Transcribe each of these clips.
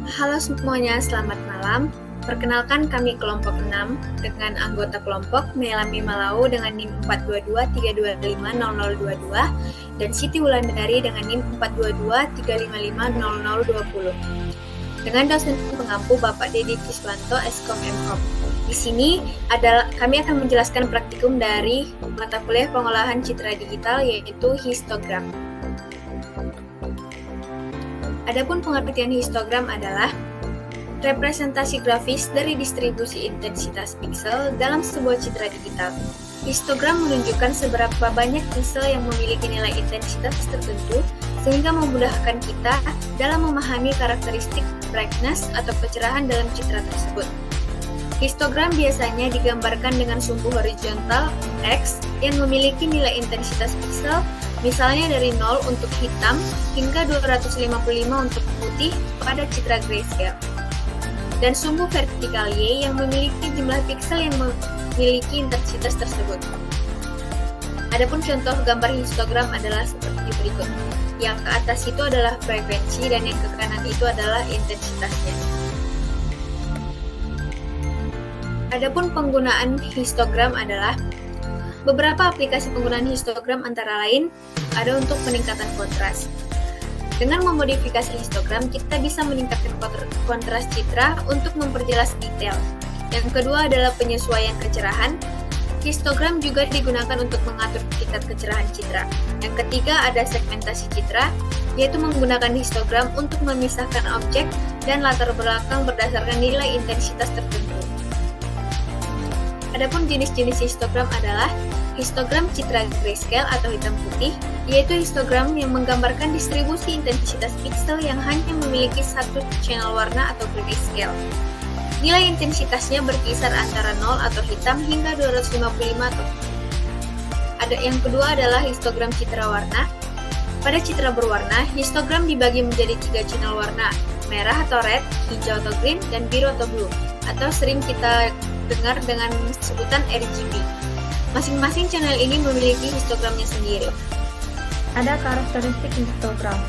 Halo semuanya, selamat malam. Perkenalkan kami kelompok 6 dengan anggota kelompok Melami Malau dengan NIM 42232500022 dan Siti Wulandari dengan NIM 422355020 dengan dosen pengampu Bapak Dedi Kiswanto Eskom Mkom. Di sini kami akan menjelaskan praktikum dari mata kuliah pengolahan citra digital yaitu histogram. Adapun pengertian histogram adalah representasi grafis dari distribusi intensitas piksel dalam sebuah citra digital. Histogram menunjukkan seberapa banyak piksel yang memiliki nilai intensitas tertentu sehingga memudahkan kita dalam memahami karakteristik brightness atau kecerahan dalam citra tersebut. Histogram biasanya digambarkan dengan sumbu horizontal X yang memiliki nilai intensitas piksel misalnya dari 0 untuk hitam hingga 255 untuk putih pada citra grayscale. Dan sumbu vertikal Y yang memiliki jumlah piksel yang memiliki intensitas tersebut. Adapun contoh gambar histogram adalah seperti berikut. Yang ke atas itu adalah frekuensi dan yang ke kanan itu adalah intensitasnya. Adapun penggunaan histogram adalah beberapa aplikasi penggunaan histogram antara lain ada untuk peningkatan kontras. Dengan memodifikasi histogram, kita bisa meningkatkan kontras citra untuk memperjelas detail. Yang kedua adalah penyesuaian kecerahan. Histogram juga digunakan untuk mengatur tingkat kecerahan citra. Yang ketiga ada segmentasi citra, yaitu menggunakan histogram untuk memisahkan objek dan latar belakang berdasarkan nilai intensitas tertentu. Adapun jenis-jenis histogram adalah histogram citra grayscale atau hitam putih, yaitu histogram yang menggambarkan distribusi intensitas piksel yang hanya memiliki satu channel warna atau grayscale. Nilai intensitasnya berkisar antara 0 atau hitam hingga 255 atau ada. Yang kedua adalah histogram citra warna. Pada citra berwarna, histogram dibagi menjadi 3 channel warna, merah atau red, hijau atau green, dan biru atau blue, atau sering kita dengar dengan sebutan RGB. Masing-masing channel ini memiliki histogramnya sendiri. Ada karakteristik histogram.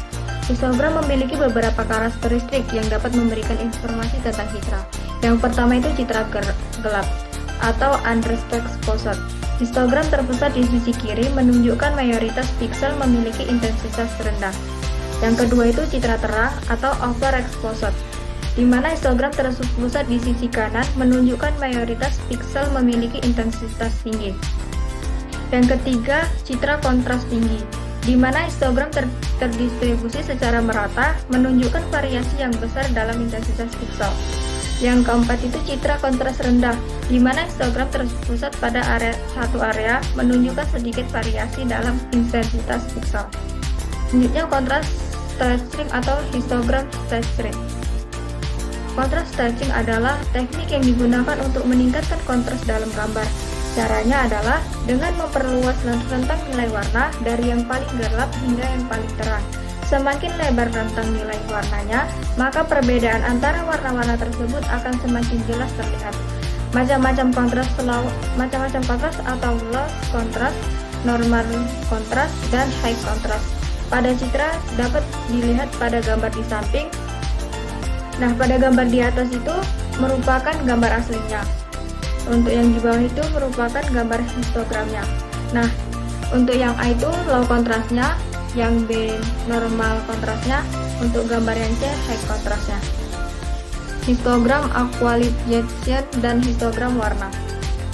Histogram memiliki beberapa karakteristik yang dapat memberikan informasi tentang citra. Yang pertama itu citra gelap atau underexposed. Histogram terpusat di sisi kiri menunjukkan mayoritas piksel memiliki intensitas rendah. Yang kedua itu citra terang atau overexposed, di mana histogram terpusat di sisi kanan menunjukkan mayoritas piksel memiliki intensitas tinggi. Yang ketiga, citra kontras tinggi, di mana histogram terdistribusi secara merata menunjukkan variasi yang besar dalam intensitas piksel. Yang keempat itu citra kontras rendah, di mana histogram terpusat pada satu area menunjukkan sedikit variasi dalam intensitas piksel. Selanjutnya kontras stretching atau histogram stretching. Kontras stretching adalah teknik yang digunakan untuk meningkatkan kontras dalam gambar. Caranya adalah dengan memperluas rentang nilai warna dari yang paling gelap hingga yang paling terang. Semakin lebar rentang nilai warnanya, maka perbedaan antara warna-warna tersebut akan semakin jelas terlihat. Macam-macam kontras atau low kontras, normal kontras, dan high kontras. Pada citra dapat dilihat pada gambar di samping. Nah, pada gambar di atas itu merupakan gambar aslinya. Untuk yang di bawah itu merupakan gambar histogramnya. Nah, untuk yang A itu low kontrasnya, yang B normal kontrasnya, untuk gambar yang C high kontrasnya. Histogram equalization dan histogram warna.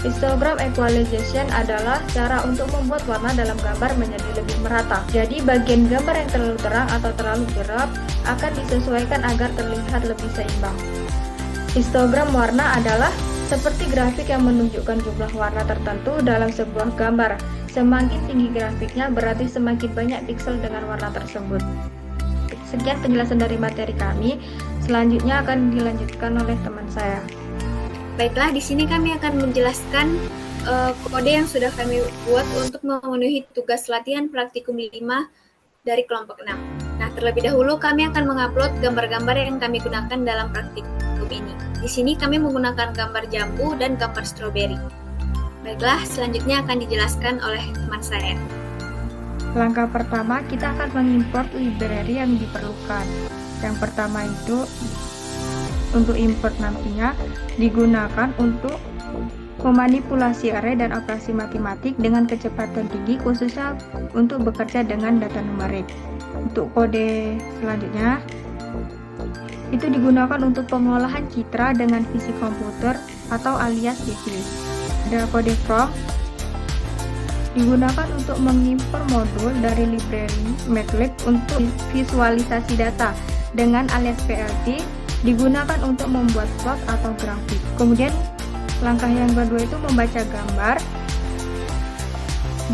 Histogram equalization adalah cara untuk membuat warna dalam gambar menjadi lebih merata. Jadi bagian gambar yang terlalu terang atau terlalu gelap akan disesuaikan agar terlihat lebih seimbang. Histogram warna adalah seperti grafik yang menunjukkan jumlah warna tertentu dalam sebuah gambar. Semakin tinggi grafiknya berarti semakin banyak piksel dengan warna tersebut. Sekian penjelasan dari materi kami. Selanjutnya akan dilanjutkan oleh teman saya. Baiklah, di sini kami akan menjelaskan kode yang sudah kami buat untuk memenuhi tugas latihan praktikum 5 dari kelompok 6. Nah, terlebih dahulu kami akan mengupload gambar-gambar yang kami gunakan dalam praktikum ini. Di sini kami menggunakan gambar jambu dan gambar stroberi. Baiklah, selanjutnya akan dijelaskan oleh teman saya. Langkah pertama, kita akan mengimport library yang diperlukan. Yang pertama itu untuk import nantinya digunakan untuk memanipulasi array dan operasi matematik dengan kecepatan tinggi, khususnya untuk bekerja dengan data numerik. Untuk kode selanjutnya, itu digunakan untuk pengolahan citra dengan visi komputer atau alias VC. Ada kode from, digunakan untuk mengimpor modul dari library MATLAB untuk visualisasi data dengan alias PLT, digunakan untuk membuat plot atau grafik. Kemudian langkah yang kedua itu membaca gambar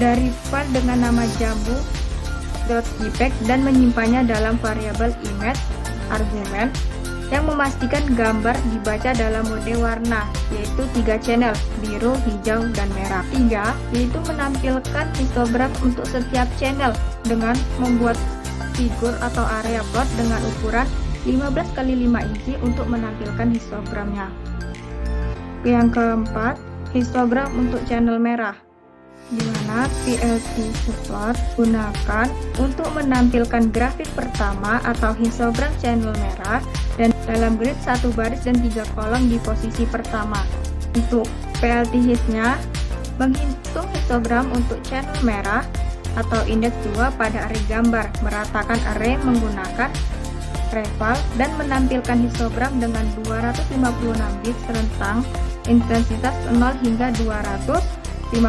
dari file dengan nama jambu.jpg dan menyimpannya dalam variabel image argumen yang memastikan gambar dibaca dalam mode warna, yaitu 3 channel, biru, hijau, dan merah. 3, yaitu menampilkan histogram untuk setiap channel dengan membuat figur atau area plot dengan ukuran 15 x 5 inci untuk menampilkan histogramnya. Yang keempat, histogram untuk channel merah, di mana PLT support gunakan untuk menampilkan grafik pertama atau histogram channel merah dan dalam grid 1 baris dan 3 kolom di posisi pertama. Untuk PLT histnya menghitung histogram untuk channel merah atau indeks 2 pada array gambar, meratakan array menggunakan reval dan menampilkan histogram dengan 256 bit rentang intensitas 0 hingga 256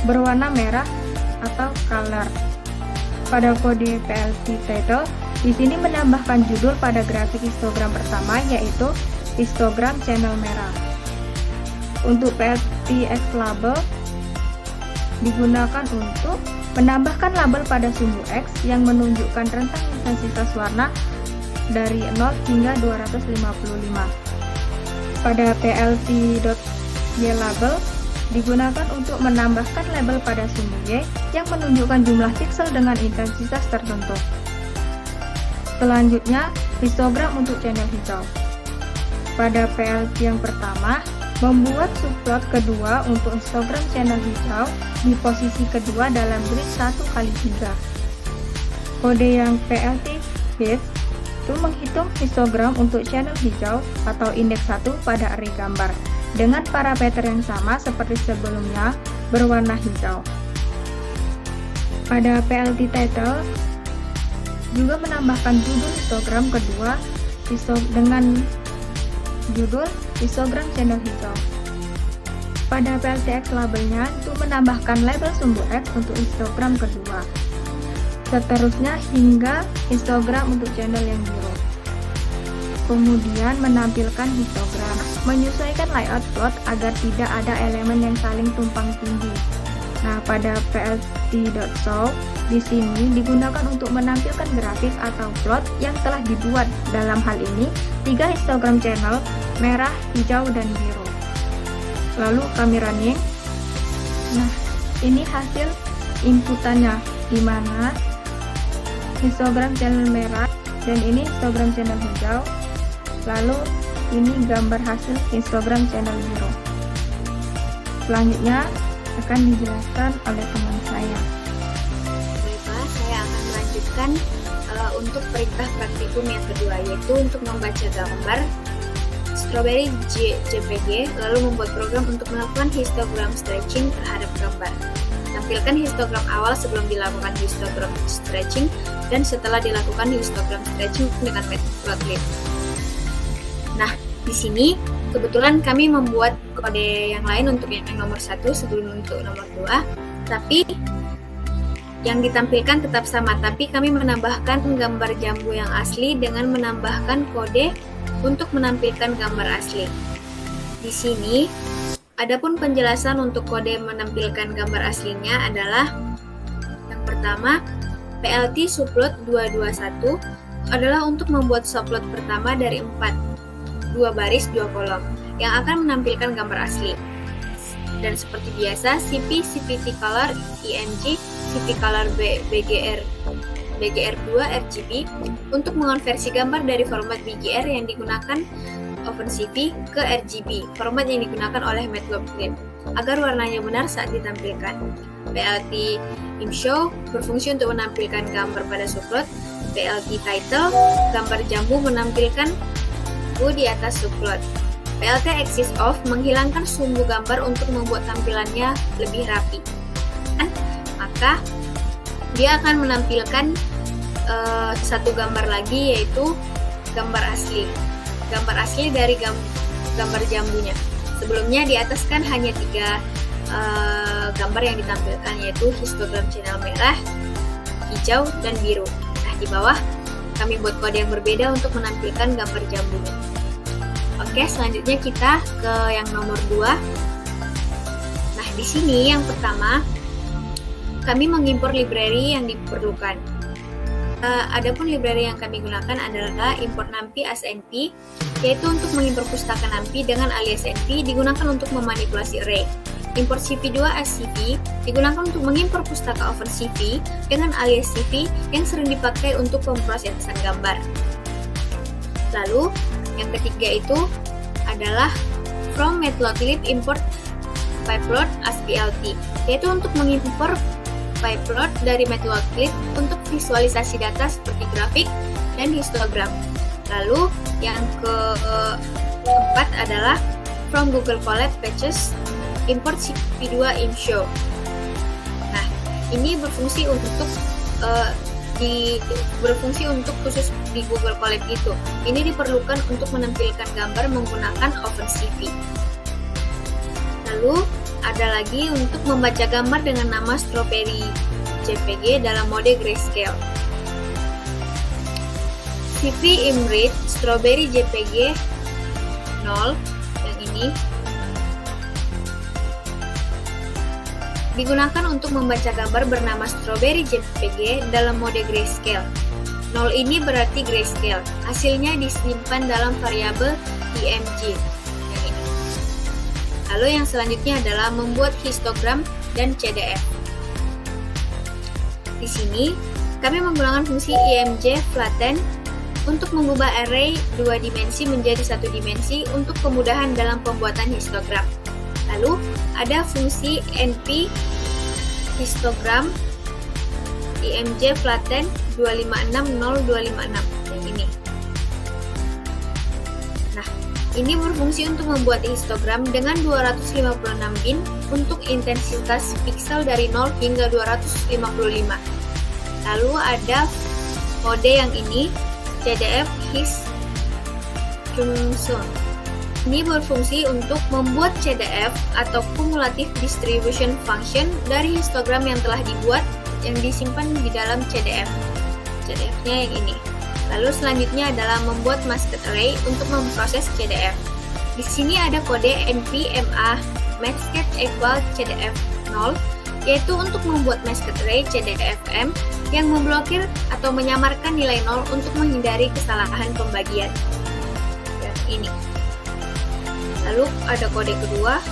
berwarna merah atau color. Pada kode PLT title, di sini menambahkan judul pada grafik histogram pertama, yaitu histogram channel merah. Untuk PLT X label digunakan untuk menambahkan label pada sumbu X yang menunjukkan rentang intensitas warna dari 0 hingga 255. Pada PLT.Y label digunakan untuk menambahkan label pada sumbu Y yang menunjukkan jumlah piksel dengan intensitas tertentu. Selanjutnya, histogram untuk channel hijau. Pada PLT yang pertama, membuat subplot kedua untuk histogram channel hijau di posisi kedua dalam grid 1x3. Kode yang PLT hist itu menghitung histogram untuk channel hijau atau indeks 1 pada array gambar dengan parameter yang sama seperti sebelumnya, berwarna hijau. Pada PLT title juga menambahkan judul histogram kedua dengan judul histogram channel hijau. Pada PLT X labelnya itu menambahkan label sumbu X untuk histogram kedua. Seterusnya hingga histogram untuk channel yang biru. Kemudian menampilkan histogram, menyesuaikan layout plot agar tidak ada elemen yang saling tumpang tindih. Nah, pada plt.show di sini digunakan untuk menampilkan grafik atau plot yang telah dibuat. Dalam hal ini, 3 histogram channel merah, hijau, dan biru. Lalu kami running. Nah, ini hasil inputannya, di mana histogram channel merah dan ini histogram channel hijau. Lalu ini gambar hasil histogram channel biru. Selanjutnya akan dijelaskan oleh teman saya. Baiklah, saya akan melanjutkan untuk perintah praktikum yang kedua, yaitu untuk membaca gambar strawberry JPG, lalu membuat program untuk melakukan histogram stretching terhadap gambar. Tampilkan histogram awal sebelum dilakukan histogram stretching dan setelah dilakukan histogram stretching dengan metode plotlit. Nah, di sini kebetulan kami membuat kode yang lain untuk yang nomor 1 sebelum untuk nomor 2, tapi yang ditampilkan tetap sama, tapi kami menambahkan gambar jambu yang asli dengan menambahkan kode untuk menampilkan gambar asli. Di sini, adapun penjelasan untuk kode menampilkan gambar aslinya adalah yang pertama, PLT subplot 221 adalah untuk membuat subplot pertama dari 2 baris 2 kolom yang akan menampilkan gambar asli. Dan seperti biasa, CPT color IMG, CP color BGR2 RGB untuk mengonversi gambar dari format BGR yang digunakan OpenCV ke RGB, format yang digunakan oleh Matplotlib, agar warnanya benar saat ditampilkan. PLT ImShow berfungsi untuk menampilkan gambar pada subplot. PLT Title, gambar jambu menampilkan sumbu di atas subplot. PLT axis off menghilangkan sumbu gambar untuk membuat tampilannya lebih rapi. Maka dia akan menampilkan satu gambar lagi, yaitu gambar asli. Gambar asli dari gambar jambunya. Sebelumnya di atas kan hanya 3 gambar yang ditampilkan, yaitu histogram channel merah, hijau, dan biru. Nah, di bawah kami buat kode yang berbeda untuk menampilkan gambar jambunya. Oke, selanjutnya kita ke yang nomor 2. Nah, di sini yang pertama kami mengimpor library yang diperlukan. Adapun library yang kami gunakan adalah import NumPy as NP, yaitu untuk mengimpor pustaka NumPy dengan alias NP digunakan untuk memanipulasi array. Import CV2 as CV digunakan untuk mengimpor pustaka OpenCV dengan alias CV yang sering dipakai untuk pemrosesan gambar. Lalu, yang ketiga itu adalah from matplotlib import pyplot as PLT, yaitu untuk mengimpor pyplot dari matplotlib untuk visualisasi data seperti grafik dan histogram. Lalu yang keempat adalah from Google Colab Pages import CV2 imshow. Nah, ini berfungsi untuk khusus di Google Colab itu. Ini diperlukan untuk menampilkan gambar menggunakan OpenCV. Lalu ada lagi untuk membaca gambar dengan nama Strawberry JPG dalam mode grayscale. CV imread Strawberry JPG 0 yang ini digunakan untuk membaca gambar bernama Strawberry JPG dalam mode grayscale. 0 ini berarti grayscale. Hasilnya disimpan dalam variabel img. Lalu yang selanjutnya adalah membuat histogram dan CDF. Di sini, kami menggunakan fungsi img flatten untuk mengubah array 2 dimensi menjadi 1 dimensi untuk kemudahan dalam pembuatan histogram. Lalu, ada fungsi np histogram img flatten 2560 yang ini. Ini berfungsi untuk membuat histogram dengan 256 bin untuk intensitas piksel dari 0 hingga 255. Lalu ada kode yang ini, CDF his Johnson. Ini berfungsi untuk membuat CDF atau cumulative distribution function dari histogram yang telah dibuat yang disimpan di dalam CDF. CDF-nya yang ini. Lalu selanjutnya adalah membuat masked array untuk memproses CDF. Di sini ada kode npma masked equal CDF 0, yaitu untuk membuat masked array CDFM yang memblokir atau menyamarkan nilai 0 untuk menghindari kesalahan pembagian. Dan ini. Lalu ada kode kedua.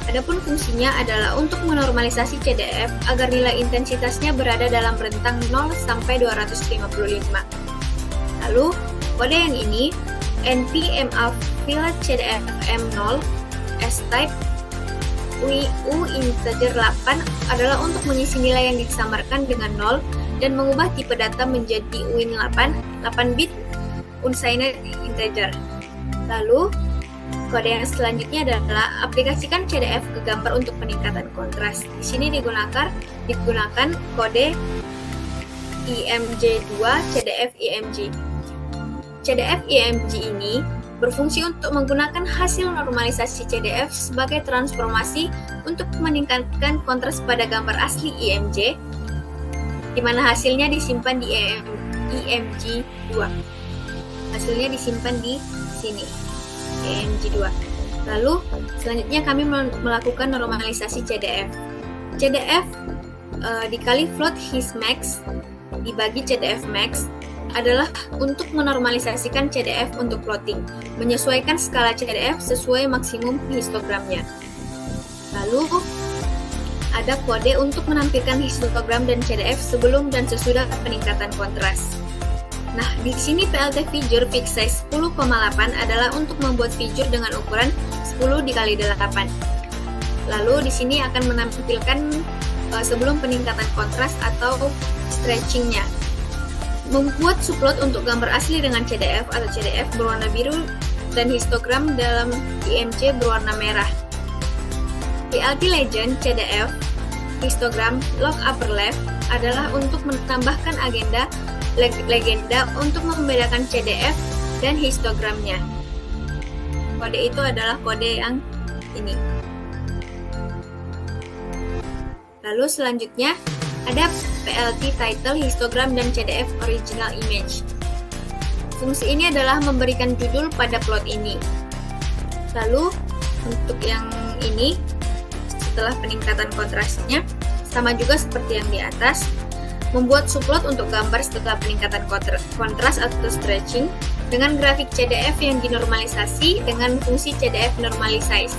Adapun fungsinya adalah untuk menormalisasi CDF agar nilai intensitasnya berada dalam rentang 0 sampai 255. Lalu, kode yang ini, npma fill CDFM0 as type u integer 8 adalah untuk mengisi nilai yang disamarkan dengan 0 dan mengubah tipe data menjadi uin8 bit unsigned integer. Lalu, kode yang selanjutnya adalah aplikasikan CDF ke gambar untuk peningkatan kontras. Di sini digunakan kode img2 CDF img. CDF img ini berfungsi untuk menggunakan hasil normalisasi CDF sebagai transformasi untuk meningkatkan kontras pada gambar asli img, di mana hasilnya disimpan di img2. Hasilnya disimpan di sini. img2. Lalu selanjutnya kami melakukan normalisasi CDF. CDF dikali float his max dibagi CDF max adalah untuk menormalisasikan CDF untuk plotting, menyesuaikan skala CDF sesuai maksimum histogramnya. Lalu ada kode untuk menampilkan histogram dan CDF sebelum dan sesudah peningkatan kontras. Nah, di sini PLT figure fix size 10,8 adalah untuk membuat figure dengan ukuran 10 dikali 8. Lalu di sini akan menampilkan sebelum peningkatan kontras atau stretchingnya. Membuat subplot untuk gambar asli dengan CDF atau CDF berwarna biru dan histogram dalam IMG berwarna merah. PLT Legend CDF histogram log upper left adalah untuk menambahkan legenda untuk membedakan CDF dan histogramnya. Kode itu adalah kode yang ini. Lalu selanjutnya ada PLT title, histogram, dan CDF original image. Fungsi ini adalah memberikan judul pada plot ini. Lalu untuk yang ini, setelah peningkatan kontrasnya, sama juga seperti yang di atas, membuat subplot untuk gambar setelah peningkatan kontras atau stretching dengan grafik CDF yang dinormalisasi dengan fungsi CDF normalize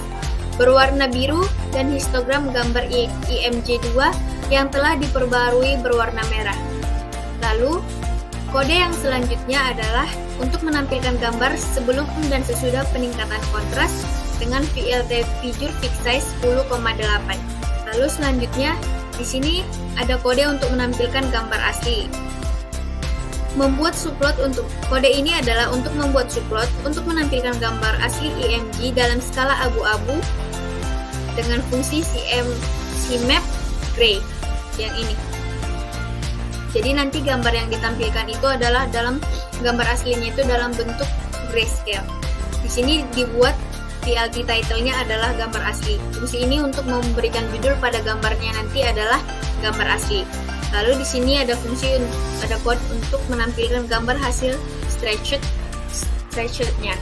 berwarna biru dan histogram gambar IMG2 yang telah diperbarui berwarna merah. Lalu, kode yang selanjutnya adalah untuk menampilkan gambar sebelum dan sesudah peningkatan kontras dengan VLT Figure Fix Size 10,8. Lalu selanjutnya, di sini ada kode untuk menampilkan gambar asli. Membuat subplot untuk kode ini adalah untuk membuat subplot untuk menampilkan gambar asli IMG dalam skala abu-abu dengan fungsi CMap Gray yang ini. Jadi nanti gambar yang ditampilkan itu adalah dalam gambar aslinya itu dalam bentuk grayscale. Di sini dibuat PLT title-nya adalah gambar asli. Fungsi ini untuk memberikan judul pada gambarnya nanti adalah gambar asli. Lalu di sini ada code untuk menampilkan gambar hasil stretched-nya.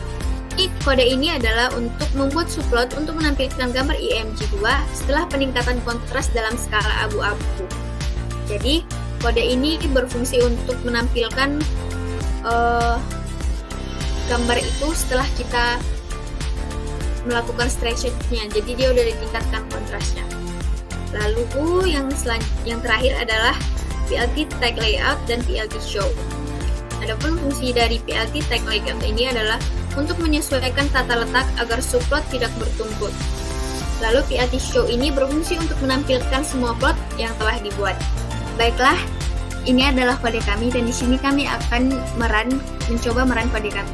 Kode ini adalah untuk membuat subplot untuk menampilkan gambar IMG2 setelah peningkatan kontras dalam skala abu-abu. Jadi, kode ini berfungsi untuk menampilkan gambar itu setelah kita melakukan stretching-nya. Jadi dia udah ditingkatkan kontrasnya. Lalu yang terakhir adalah PLT Tag Layout dan PLT Show. Adapun fungsi dari PLT Tag Layout ini adalah untuk menyesuaikan tata letak agar subplot tidak bertumpuk. Lalu PLT Show ini berfungsi untuk menampilkan semua plot yang telah dibuat. Baiklah, ini adalah kode kami dan di sini kami akan mencoba meran kode kami.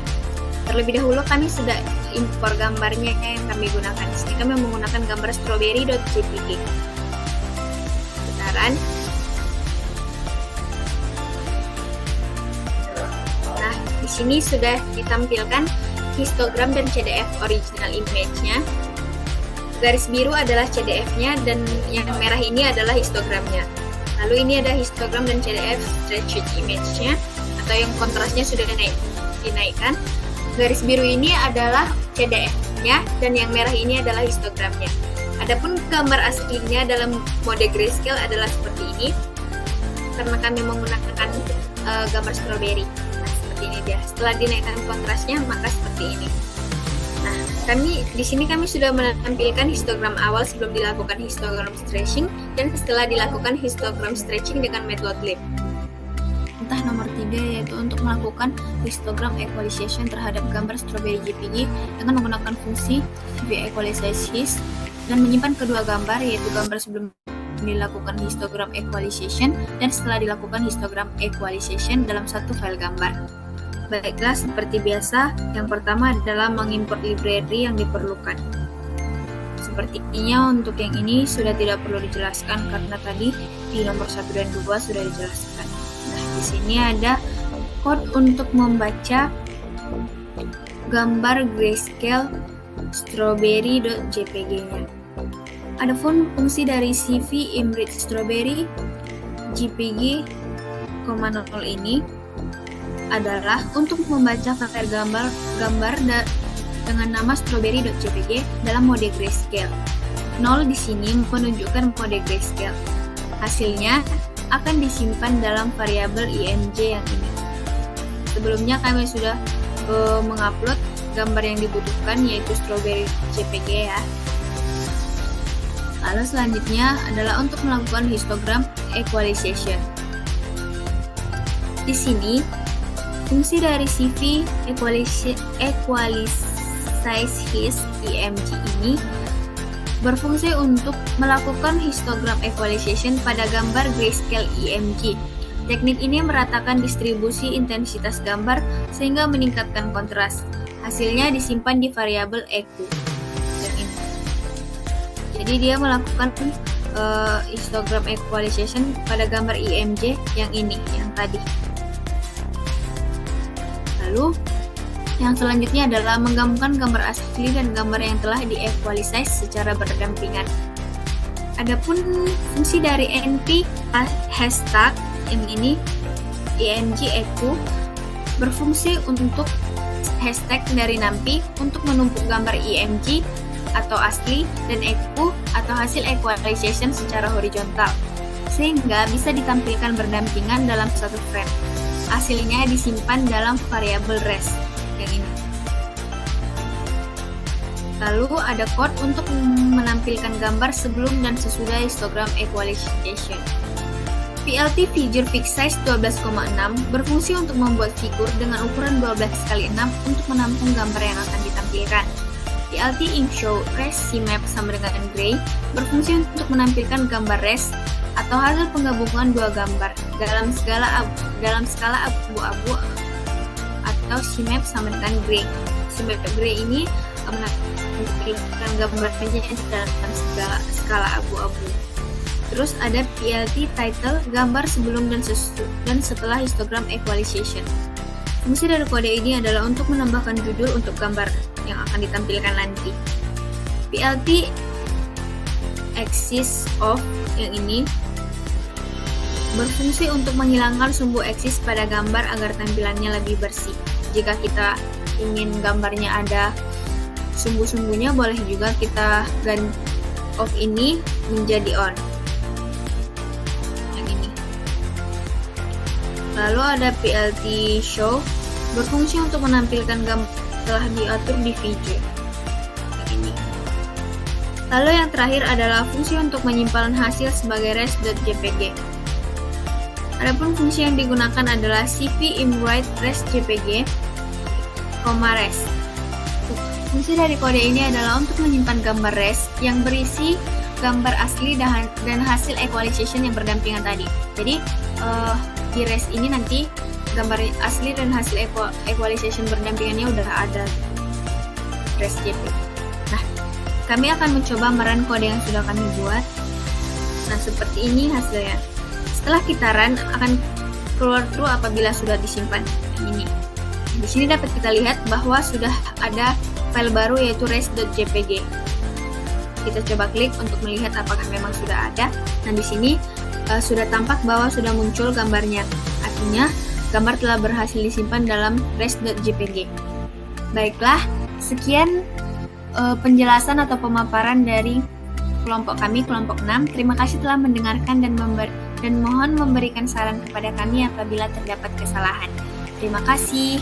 Terlebih dahulu kami sudah impor gambarnya yang kami gunakan. Di sini kami menggunakan gambar strawberry.jpg. Bentaran. Nah, di sini sudah ditampilkan histogram dan CDF original image-nya. Garis biru adalah CDF-nya dan yang merah ini adalah histogramnya. Lalu ini ada histogram dan CDF stretched image-nya atau yang kontrasnya sudah dinaikkan. Garis biru ini adalah CDF-nya dan yang merah ini adalah histogramnya. Adapun gambar aslinya dalam mode grayscale adalah seperti ini karena kami menggunakan gambar strawberry. Seperti ini dia. Setelah dinaikkan kontrasnya maka seperti ini. Nah, di sini kami sudah menampilkan histogram awal sebelum dilakukan histogram stretching dan setelah dilakukan histogram stretching dengan Matplotlib. Entah nomor 3 yaitu untuk melakukan histogram equalization terhadap gambar strawberry JPG dengan menggunakan fungsi V-equalize his dan menyimpan kedua gambar yaitu gambar sebelum dilakukan histogram equalization dan setelah dilakukan histogram equalization dalam satu file gambar. Baiklah, seperti biasa, yang pertama adalah mengimport library yang diperlukan. Sepertinya untuk yang ini sudah tidak perlu dijelaskan karena tadi di nomor 1 dan 2 sudah dijelaskan. Nah, di sini ada code untuk membaca gambar grayscale strawberry.jpg-nya. Adapun fungsi dari CV Image Strawberry JPG, 0 ini adalah untuk membaca file gambar dengan nama strawberry.jpg dalam mode grayscale. 0 di sini menunjukkan mode grayscale. Hasilnya akan disimpan dalam variabel IMG yang ini. Sebelumnya kami sudah mengupload gambar yang dibutuhkan yaitu strawberry.jpg ya. Lalu selanjutnya adalah untuk melakukan histogram equalization. Di sini fungsi dari CV equalize his IMG ini berfungsi untuk melakukan histogram equalization pada gambar grayscale IMG Teknik ini meratakan distribusi intensitas gambar sehingga meningkatkan kontras. Hasilnya disimpan di variabel EQ. Yang ini. Jadi dia melakukan histogram equalization pada gambar IMJ yang ini, yang tadi. Lalu yang selanjutnya adalah menggabungkan gambar asli dan gambar yang telah di-equalize secara berdampingan. Adapun fungsi dari NP hashtag yang ini IMG EQ berfungsi untuk hashtag dari NAMPI untuk menumpuk gambar IMG atau asli dan EQ atau hasil equalization secara horizontal sehingga bisa ditampilkan berdampingan dalam satu frame. Hasilnya disimpan dalam variabel res yang ini. Lalu ada code untuk menampilkan gambar sebelum dan sesudah histogram equalization. PLT Figure Fix Size 12,6 berfungsi untuk membuat figur dengan ukuran 12x6 untuk menampung gambar yang akan ditampilkan. PLT Ink Show Res C-Map sama dengan Gray berfungsi untuk menampilkan gambar res atau hasil penggabungan dua gambar dalam skala abu-abu atau C-Map sama dengan Gray. C-Map Gray ini menampilkan gambar dalam skala abu-abu. Terus ada PLT Title, gambar sebelum dan setelah histogram equalization. Fungsi dari kode ini adalah untuk menambahkan judul untuk gambar yang akan ditampilkan nanti. PLT Axis Off yang ini berfungsi untuk menghilangkan sumbu eksis pada gambar agar tampilannya lebih bersih. Jika kita ingin gambarnya ada sumbu-sumbunya, boleh juga kita ganti off ini menjadi on. Lalu ada PLT Show, berfungsi untuk menampilkan gambar telah diatur di figure. Ini. Lalu yang terakhir adalah fungsi untuk menyimpan hasil sebagai res.jpg. Adapun fungsi yang digunakan adalah cp-imwrite res.jpg, res. Fungsi dari kode ini adalah untuk menyimpan gambar res yang berisi gambar asli dan hasil equalization yang berdampingan tadi. Jadi di res ini nanti gambar asli dan hasil equalization berdampingannya udah ada res JPG. Nah, kami akan mencoba merun kode yang sudah kami buat. Nah, seperti ini hasilnya. Setelah kita run akan keluar true apabila sudah disimpan. Ini. Di sini dapat kita lihat bahwa sudah ada file baru yaitu res.jpg. Kita coba klik untuk melihat apakah memang sudah ada. Nah, di sini sudah tampak bahwa sudah muncul gambarnya. Artinya, gambar telah berhasil disimpan dalam res.jpg. Baiklah, sekian penjelasan atau pemaparan dari kelompok kami, kelompok 6. Terima kasih telah mendengarkan dan mohon memberikan saran kepada kami apabila terdapat kesalahan. Terima kasih.